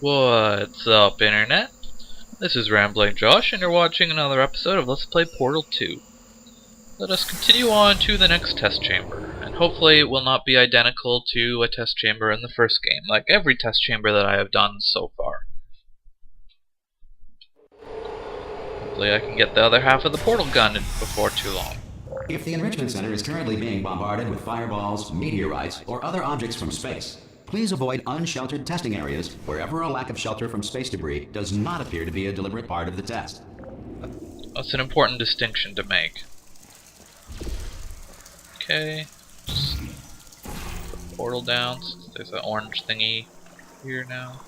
What's up, Internet? This is Rambling Josh, and you're watching another episode of Let's Play Portal 2. Let us continue on to the next test chamber, and hopefully it will not be identical to a test chamber in the first game, like every test chamber that I have done so far. Hopefully I can get the other half of the portal gun before too long. If the Enrichment Center is currently being bombarded with fireballs, meteorites, or other objects from space, please avoid unsheltered testing areas wherever a lack of shelter from space debris does not appear to be a deliberate part of the test. That's an important distinction to make. Okay, just put the portal down. There's an orange thingy here now.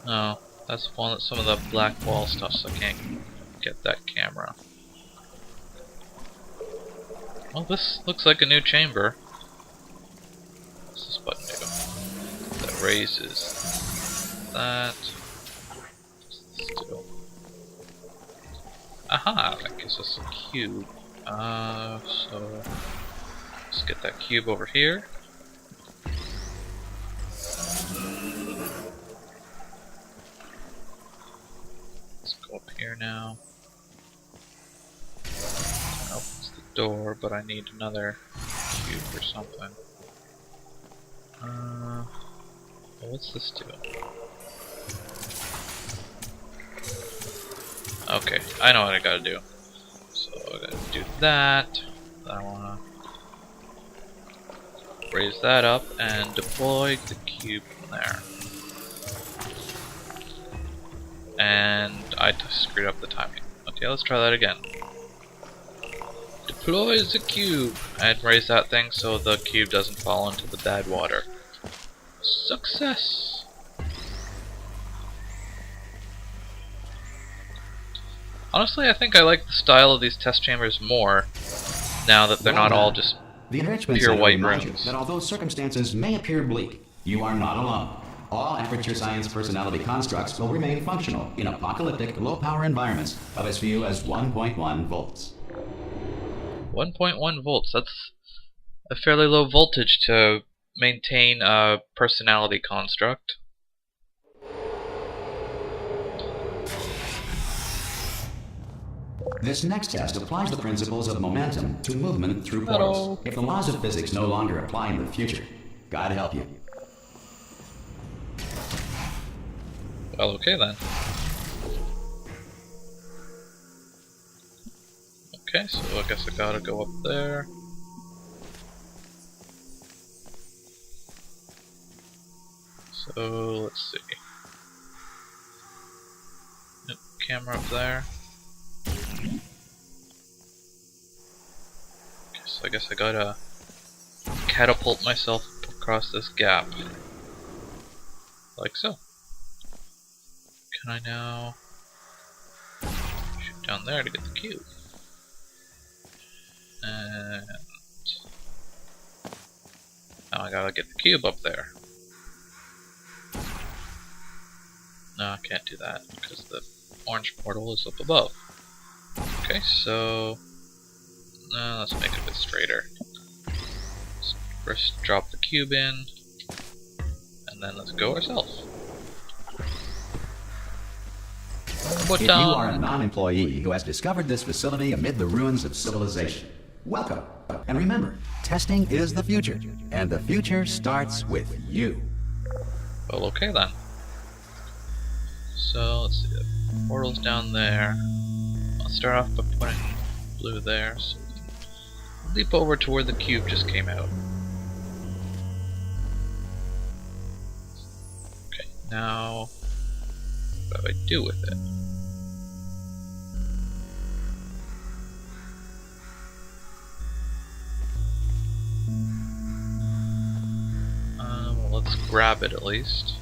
Oh, that's one that some of the black wall stuff, so I can't get that camera. Well, this looks like a new chamber. What's this button do? That raises that. What's this do? Aha! That gives us a cube. So let's get that cube over here. Let's go up here now. That opens the door, but I need another cube or something. What's this do? Okay, I know what I gotta do. So I gotta do that. I wanna raise that up and deploy the cube from there. And I screwed up the timing. Okay, let's try that again. Deploy the cube and raise that thing so the cube doesn't fall into the bad water. Success! Honestly, I think I like the style of these test chambers more now that they're not all just the Enrichment pure Center white reminds rooms. you that although circumstances may appear bleak, you are not alone. All Aperture Science personality constructs will remain functional in apocalyptic, low-power environments of as few as 1.1 volts. 1.1 volts, that's a fairly low voltage to maintain a personality construct. This next test applies the principles of momentum to movement through portals. If the laws of physics no longer apply in the future, God help you. Well, okay then. Okay, so I guess I gotta go up there. So, let's see. Yep, camera up there. Okay, so I guess I gotta catapult myself across this gap. Like so. Can I now shoot down there to get the cube? And now I gotta get the cube up there. No, I can't do that because the orange portal is up above. Okay, so let's make it a bit straighter. Let's first drop the cube in, and then let's go ourselves. If you are a non-employee who has discovered this facility amid the ruins of civilization, welcome. And remember, testing is the future, and the future starts with you. Well, okay then. So, let's see, the portal's down there. I'll start off by putting blue there, so we can leap over to where the cube just came out. Okay, now, what do I do with it? Well, let's grab it at least.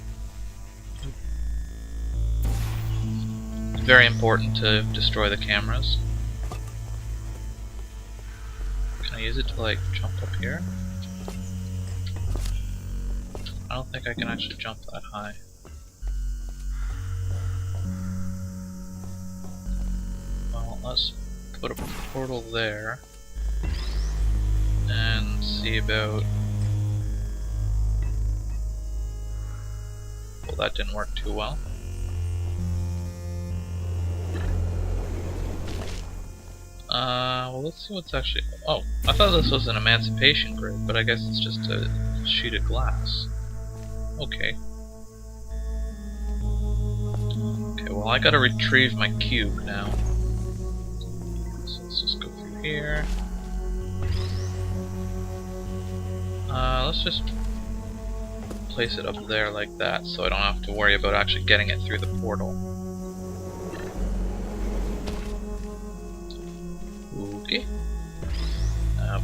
It's very important to destroy the cameras. Can I use it to, like, jump up here? I don't think I can actually jump that high. Well, let's put a portal there and see about Well, that didn't work too well. Well, let's see what's actually... Oh, I thought this was an emancipation grid, but I guess it's just a sheet of glass. Okay. Okay, well, I gotta retrieve my cube now. So let's just go through here. Let's just place it up there like that, so I don't have to worry about actually getting it through the portal. Okay.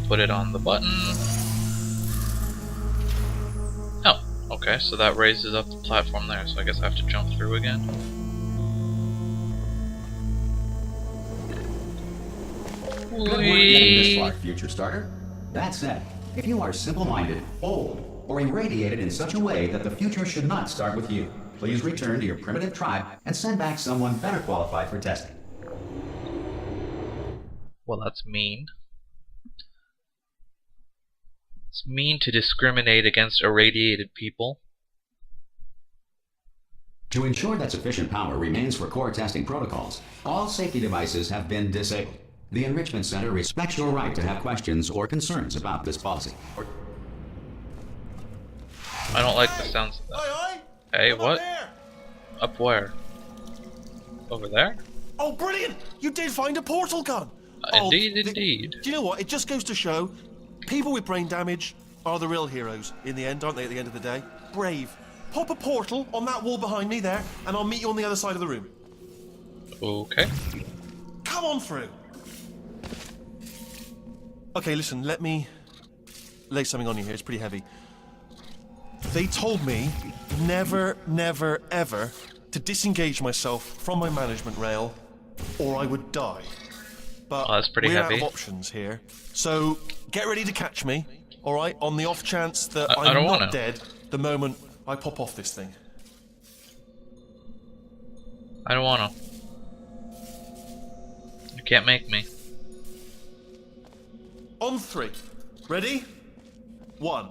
Put it on the button. Oh, okay, so that raises up the platform there, so I guess I have to jump through again. Good work getting this far, future starter. That said, if you are simple-minded, old, or irradiated in such a way that the future should not start with you, please return to your primitive tribe and send back someone better qualified for testing. Well, that's mean. It's mean to discriminate against irradiated people. To ensure that sufficient power remains for core testing protocols, all safety devices have been disabled. The Enrichment Center respects your right to have questions or concerns about this policy. I don't like the sounds of that. Hey, what? Up where? Over there? Oh, brilliant! You did find a portal gun! Indeed. Do you know what? It just goes to show, people with brain damage are the real heroes in the end, aren't they, at the end of the day? Brave. Pop a portal on that wall behind me there, and I'll meet you on the other side of the room. Okay. Come on through! Okay, listen, let me lay something on you here. It's pretty heavy. They told me never, never, ever to disengage myself from my management rail, or I would die. But that's pretty we're heavy. out of options here. So get ready to catch me, all right? On the off chance that I I'm don't not wanna. dead the moment I pop off this thing. I don't wanna. You can't make me. On 3. Ready? 1,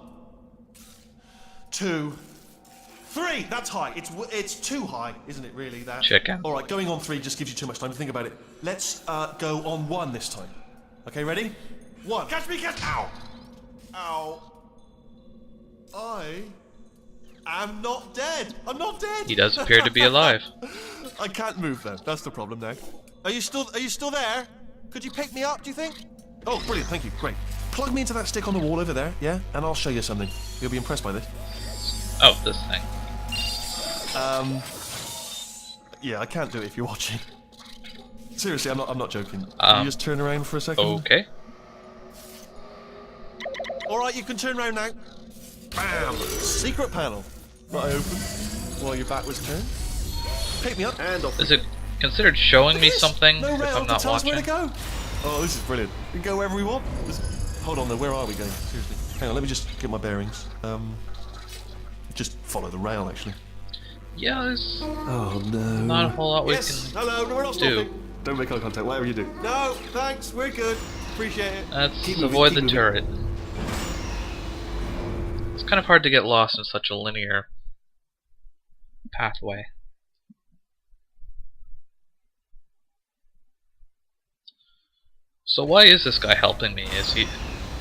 2, 3. That's high. It's too high, isn't it? Really? That. Chicken. All right. Going on 3 just gives you too much time to think about it. Let's go on 1 this time. Okay. Ready? 1. Catch me! Catch! Ow! Ow! I am not dead. I'm not dead. He does appear to be alive. I can't move though. That's the problem now. Are you still there? Could you pick me up? Do you think? Oh, brilliant. Thank you. Great. Plug me into that stick on the wall over there, yeah? And I'll show you something. You'll be impressed by this. Oh, this thing. Yeah, I can't do it if you're watching. Seriously, I'm not joking. Can Um, you just turn around for a second? Okay. Alright, you can turn around now. Bam! Secret panel. That I opened while your back was turned. Pick me up and off. Is it considered showing me Look at this. something No if rail I'm to not tell us where to watching? go. Oh, this is brilliant. We can go wherever we want. Hold on though, where are we going? Seriously. Hang on, let me just get my bearings. Just follow the rail actually. Yeah, there's Oh no. not a whole lot we Yes. can Hello, no, we're not do. stopping. Don't make eye contact, whatever you do. No, thanks, we're good. Appreciate it. Let's Keep moving, avoid keep the moving. turret. It's kind of hard to get lost in such a linear pathway. So why is this guy helping me? Is he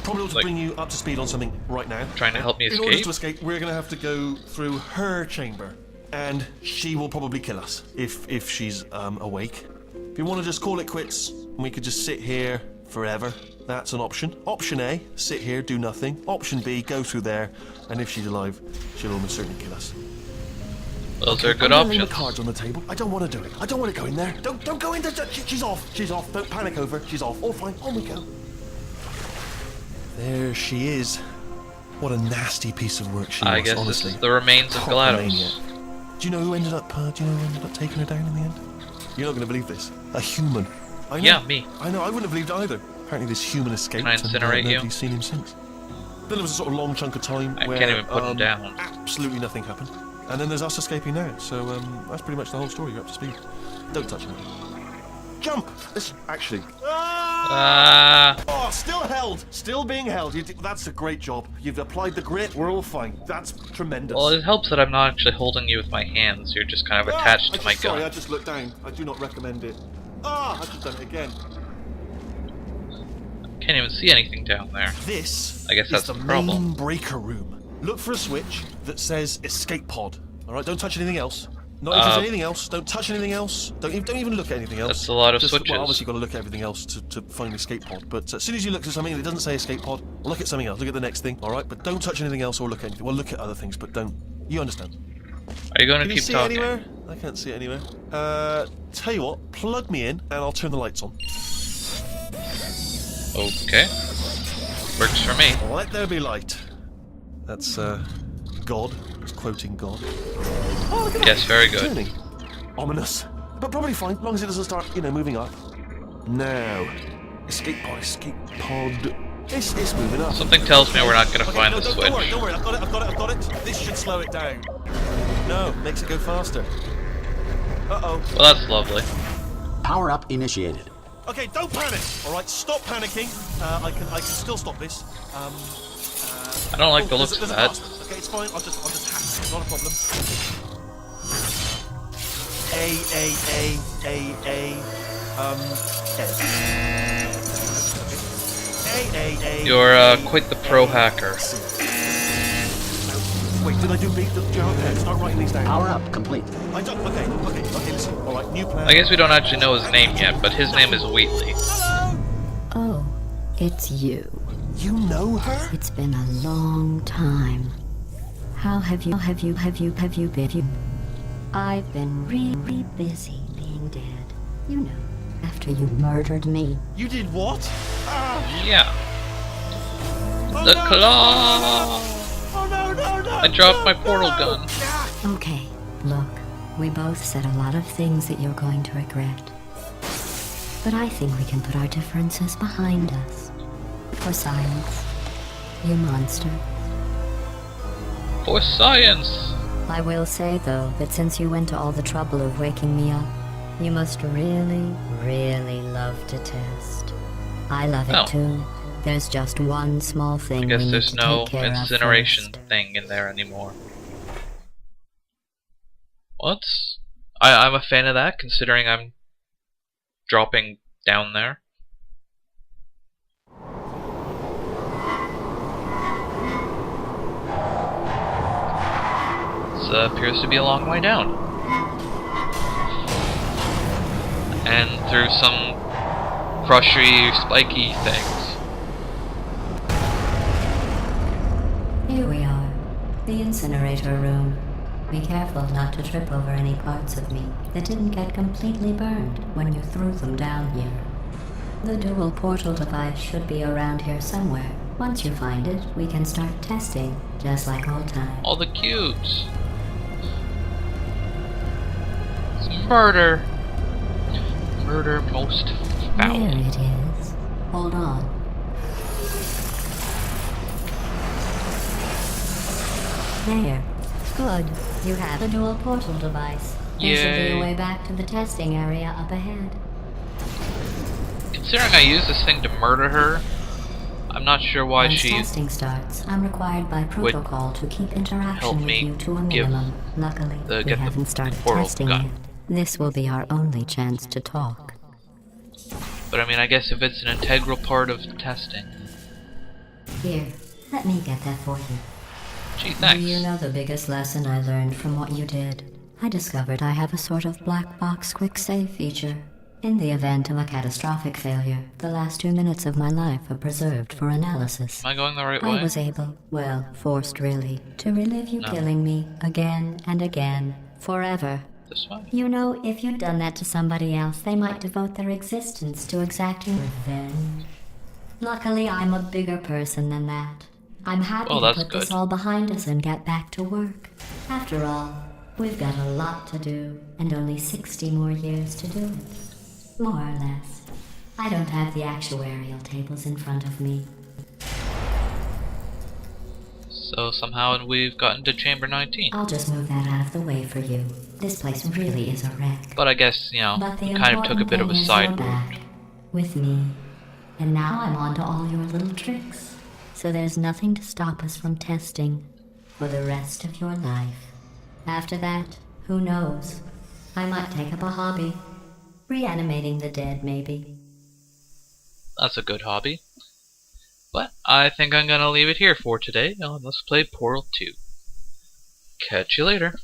Probably ought to like- bring you up to speed on something right now. trying to help me In order escape? to escape, we're going to have to go through her chamber. And she will probably kill us if she's awake. If you want to just call it quits, we could just sit here forever. That's an option. Option A, sit here, do nothing. Option B, go through there, and if she's alive, she'll almost certainly kill us. Those are good I'm laying options. the cards on the table. I don't want to do it. I don't want to go in there. Don't go in there. She's off. She's off. Don't panic over. She's off. All fine. On we go. There she is. What a nasty piece of work she was. I guess honestly. this is the remains of Proper GLaDOS. maniac. Do you know who ended up? Taking her down in the end? You're not going to believe this. A human. I know. Yeah, me. I know. I wouldn't have believed either. Apparently, this human escaped. Can I incinerate you? Nobody's seen him since. Then there was a sort of long chunk of time I where can't even put him down. absolutely nothing happened. And then there's us escaping now. So that's pretty much the whole story. You're up to speed. Don't touch me. Jump. Listen, actually. Ah, Oh, Oh, still held. Still being held. That's a great job. You've applied the grit. We're all fine. That's tremendous. Well, it helps that I'm not actually holding you with my hands. You're just kind of attached to my gun. Sorry, I just looked down. I do not recommend it. I've just done it again. Can't even see anything down there. This I guess that's is the the problem. main breaker room. Look for a switch that says escape pod. All right, don't touch anything else. Not if there's anything else. Don't touch anything else. Don't even look at anything else. That's a lot of Just, switches. Well, obviously you've got to look at everything else to find escape pod. But as soon as you look at something and it doesn't say escape pod, look at something else. Look at the next thing. All right, but don't touch anything else or look at anything. Well, look at other things, but don't. You understand? Are you going to Can you keep see talking? it anywhere? I can't see it anywhere. Tell you what, plug me in and I'll turn the lights on. Okay. Works for me. Let there be light. That's God. It's quoting God. Yes, very good. Turning. Ominous. But probably fine, as long as it doesn't start, moving up. Now. Escape pod. It's moving up. Something tells me we're not going to find the Don't switch. worry. I've got it. This should slow it down. No, makes it go faster. Uh-oh. Well, that's lovely. Power up initiated. Okay, don't panic. All right, stop panicking. I can still stop this. I don't like the looks of there's a that. pass. Okay, it's fine. I'll just hack it. Not a problem. You're quite the pro hacker. Wait, did I do big? Start writing these down. Power up complete. I don't. Okay. Listen. All right, new plan. I guess we don't actually know his name yet, but his name is Wheatley. Hello. Oh, it's you. You know her? It's been a long time. How have you been? I've been really busy being dead. You know, after you murdered me. You did what? Yeah. Oh, The no. claw! Oh no! I dropped my portal gun. Okay, look, we both said a lot of things that you're going to regret. But I think we can put our differences behind us. For science, you monster. For science! I will say, though, that since you went to all the trouble of waking me up, you must really, really love to test. I love it Oh. too. There's just one small thing I guess we need there's to no take care of incineration first. thing in there anymore. What? I'm a fan of that, considering I'm dropping down there. This appears to be a long way down. And through some crushy, spiky things. Here we are, the incinerator room. Be careful not to trip over any parts of me that didn't get completely burned when you threw them down here. The dual portal device should be around here somewhere. Once you find it, we can start testing, just like old times. All the cubes. It's murder. Murder most foul. There it is. Hold on. There. Good. You have a dual portal device. There should be Yay. a way back to the testing area up ahead. Considering I used this thing to murder her, I'm not sure why Once she testing starts, I'm required by protocol to keep help interaction with me you to a give minimum. Luckily, we get the haven't started portal testing gun. yet. This will be our only chance to talk. But I mean, I guess if it's an integral part of testing. Here, let me get that for you. Gee, thanks. Do you know the biggest lesson I learned from what you did? I discovered I have a sort of black box quick save feature. In the event of a catastrophic failure, the last 2 minutes of my life are preserved for analysis. Am I going the right I way? was able, well, forced really, to relive you killing me again and again, forever. This way? You know, if you'd done that to somebody else, they might devote their existence to exacting revenge. Luckily, I'm a bigger person than that. I'm happy Well, to that's put this good. all behind us and get back to work. After all, we've got a lot to do, and only 60 more years to do it. More or less. I don't have the actuarial tables in front of me. So somehow we've gotten to Chamber 19. I'll just move that out of the way for you. This place really is a wreck. But I guess, you know, But the we kind of took a important bit of a thing is side you're back route. with me And now I'm on to all your little tricks. So there's nothing to stop us from testing for the rest of your life. After that, who knows? I might take up a hobby. Reanimating the dead, maybe. That's a good hobby. But I think I'm gonna leave it here for today on Let's Play Portal 2. Catch you later.